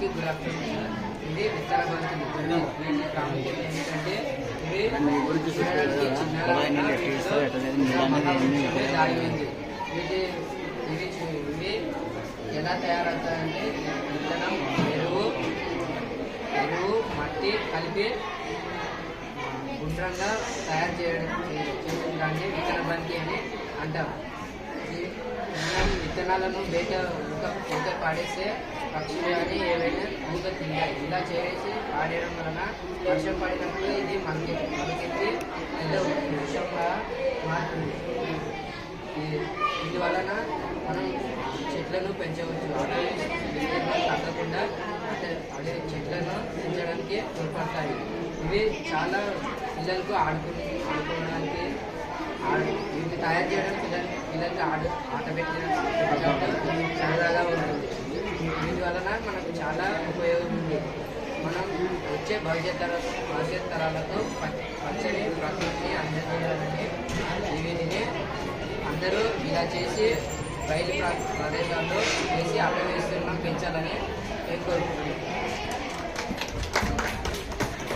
అందరికీ good afternoon. ఇది విత్తన బంతులు. వీటి ప్రాముఖ్యత ఏంటంటే ఇవి చూడడానికి చిన్నగా దాగిపోయింది. ఇవి ఎలా తయారవుతాయంటే విత్తనం, ఎరువు మట్టి కలిపి గుండ్రంగా తయారు చేసిన దాన్ని విత్తన బంతి అని అంటాం. మనం విత్తనాలను ఊక పాడేస్తే పక్షులు కానీ ఏవైనా ఊక తింటాయి. ఇలా చేసి పాడేయడం వలన వర్షం పడినప్పుడు ఇది మనకెత్తి పెద్ద వృక్షంగా మారుతుంది. ఇందువలన మనం చెట్లను పెంచవచ్చు. తగ్గకుండా అదే చెట్లను పెంచడానికి తోడ్పడతాయి. ఇవి చాలా పిల్లలకు ఆడుకోవడానికి వీటిని తయారు చేయడం పిల్లలకి ఆట పెట్టిన సరదాగా ఉంటుంది. వీటి వలన మనకు చాలా ఉపయోగం ఉంది. మనం వచ్చే భవిష్యత్ తరాలకు పచ్చని ప్రకృతిని అందజేయాలని వీటిని అందరూ ఇలా చేసి బయలు ప్రదేశాల్లో వేసి అటవీ విస్తీర్ణం పెంచాలని నేను కోరుకుంటున్నాను.